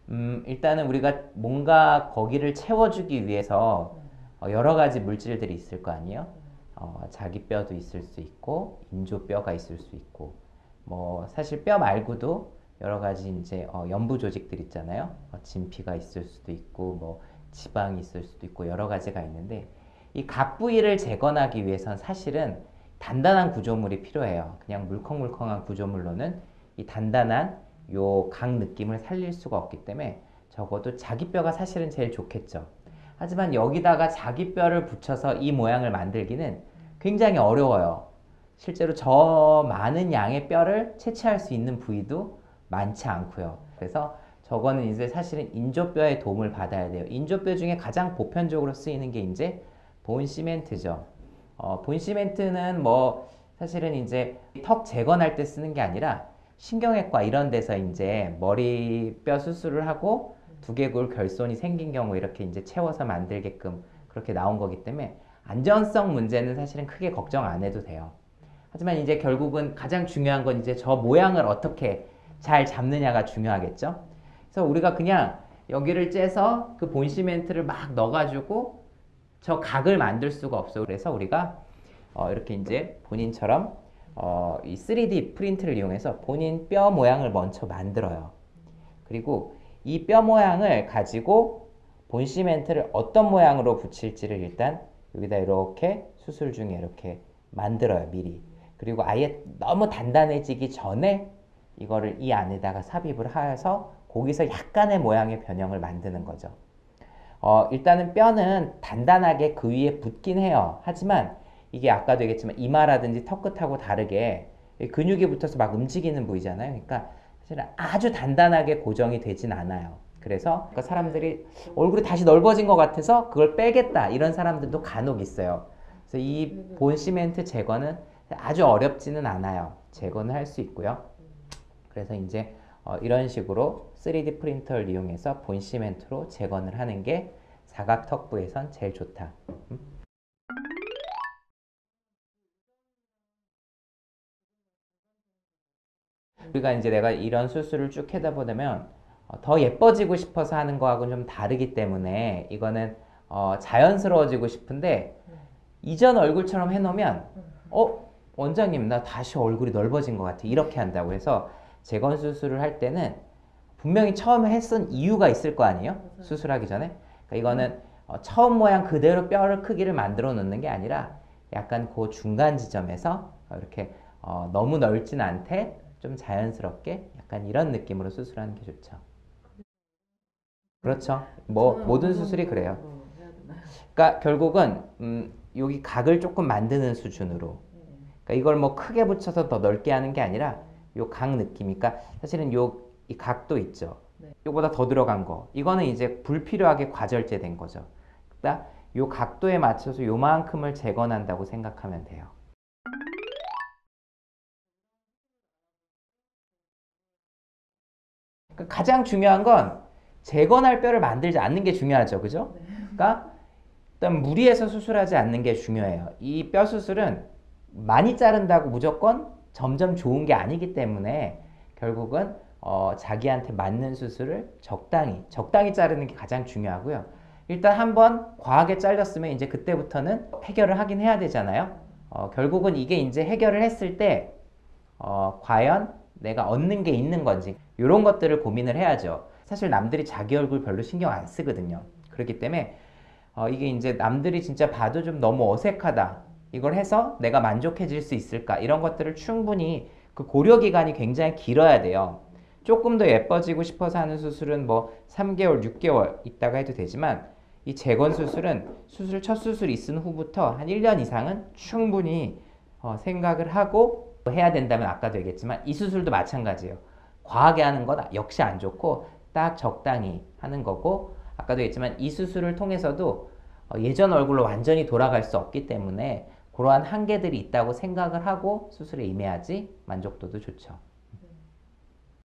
일단은 우리가 뭔가 거기를 채워주기 위해서 여러 가지 물질들이 있을 거 아니에요? 자기 뼈도 있을 수 있고, 인조뼈가 있을 수 있고, 뭐, 사실 뼈 말고도 여러 가지 이제 연부 조직들 있잖아요. 진피가 있을 수도 있고, 뭐, 지방이 있을 수도 있고, 여러 가지가 있는데, 이 각 부위를 재건하기 위해선 사실은 단단한 구조물이 필요해요. 그냥 물컹물컹한 구조물로는 이 단단한 요 각 느낌을 살릴 수가 없기 때문에 적어도 자기 뼈가 사실은 제일 좋겠죠. 하지만 여기다가 자기 뼈를 붙여서 이 모양을 만들기는 굉장히 어려워요. 실제로 저 많은 양의 뼈를 채취할 수 있는 부위도 많지 않고요. 그래서 저거는 이제 사실은 인조뼈의 도움을 받아야 돼요. 인조뼈 중에 가장 보편적으로 쓰이는 게 이제 본 시멘트죠. 본 시멘트는 뭐 사실은 이제 턱 재건할 때 쓰는 게 아니라 신경외과 이런 데서 이제 머리뼈 수술을 하고 두개골 결손이 생긴 경우 이렇게 이제 채워서 만들게끔 그렇게 나온 거기 때문에 안전성 문제는 사실은 크게 걱정 안 해도 돼요. 하지만 이제 결국은 가장 중요한 건 이제 저 모양을 어떻게 잘 잡느냐가 중요하겠죠. 그래서 우리가 그냥 여기를 째서 그 본 시멘트를 막 넣어가지고 저 각을 만들 수가 없어요. 그래서 우리가 이렇게 이제 본인처럼 이 3D 프린트를 이용해서 본인 뼈 모양을 먼저 만들어요. 그리고 이 뼈 모양을 가지고 본 시멘트를 어떤 모양으로 붙일지를 일단 여기다 이렇게 수술 중에 이렇게 만들어요, 미리. 그리고 아예 너무 단단해지기 전에 이거를 이 안에다가 삽입을 해서 거기서 약간의 모양의 변형을 만드는 거죠. 일단은 뼈는 단단하게 그 위에 붙긴 해요. 하지만 이게 아까도 얘기했지만 이마라든지 턱끝하고 다르게 근육이 붙어서 막 움직이는 부위잖아요. 그러니까 사실 아주 단단하게 고정이 되진 않아요. 그래서 사람들이 얼굴이 다시 넓어진 것 같아서 그걸 빼겠다 이런 사람들도 간혹 있어요. 그래서 이 본 시멘트 제거는 아주 어렵지는 않아요. 제거는 할 수 있고요. 그래서 이제 이런 식으로 3D 프린터를 이용해서 본 시멘트로 재건을 하는 게 사각턱부에선 제일 좋다. 우리가 이제 내가 이런 수술을 쭉 하다 보면 더 예뻐지고 싶어서 하는 거하고는 좀 다르기 때문에 이거는 자연스러워지고 싶은데 이전 얼굴처럼 해놓으면 원장님 나 다시 얼굴이 넓어진 것 같아 이렇게 한다고 해서 재건 수술을 할 때는 분명히 처음에 했은 이유가 있을 거 아니에요? 수술하기 전에. 그러니까 이거는 처음 모양 그대로 뼈를 크기를 만들어 놓는 게 아니라 약간 그 중간 지점에서 이렇게 너무 넓진 않대 좀 자연스럽게 약간 이런 느낌으로 수술하는 게 좋죠. 그렇죠. 뭐 모든 수술이 그래요. 그러니까 결국은 여기 각을 조금 만드는 수준으로. 그러니까 이걸 뭐 크게 붙여서 더 넓게 하는 게 아니라 요 각 느낌. 그러니까 사실은 이 각도 있죠. 요보다 더 들어간 거. 이거는 이제 불필요하게 과절제된 거죠. 그러니까 요 각도에 맞춰서 요만큼을 재건한다고 생각하면 돼요. 그러니까 가장 중요한 건 재건할 뼈를 만들지 않는 게 중요하죠. 그죠? 그러니까 일단 무리해서 수술하지 않는 게 중요해요. 이 뼈 수술은 많이 자른다고 무조건 점점 좋은 게 아니기 때문에 결국은 자기한테 맞는 수술을 적당히 자르는 게 가장 중요하고요. 일단 한번 과하게 잘렸으면 이제 그때부터는 해결을 하긴 해야 되잖아요. 결국은 이게 이제 해결을 했을 때 과연 내가 얻는 게 있는 건지 이런 것들을 고민을 해야죠. 사실 남들이 자기 얼굴 별로 신경 안 쓰거든요. 그렇기 때문에 이게 이제 남들이 진짜 봐도 좀 너무 어색하다. 이걸 해서 내가 만족해질 수 있을까? 이런 것들을 충분히 그 고려 기간이 굉장히 길어야 돼요. 조금 더 예뻐지고 싶어서 하는 수술은 뭐 3개월, 6개월 있다가 해도 되지만 이 재건 수술은 첫 수술 있은 후부터 한 1년 이상은 충분히 생각을 하고 해야 된다면 아까도 얘기했지만 이 수술도 마찬가지예요. 과하게 하는 건 역시 안 좋고 딱 적당히 하는 거고 아까도 얘기했지만 이 수술을 통해서도 예전 얼굴로 완전히 돌아갈 수 없기 때문에 그러한 한계들이 있다고 생각을 하고 수술에 임해야지 만족도도 좋죠.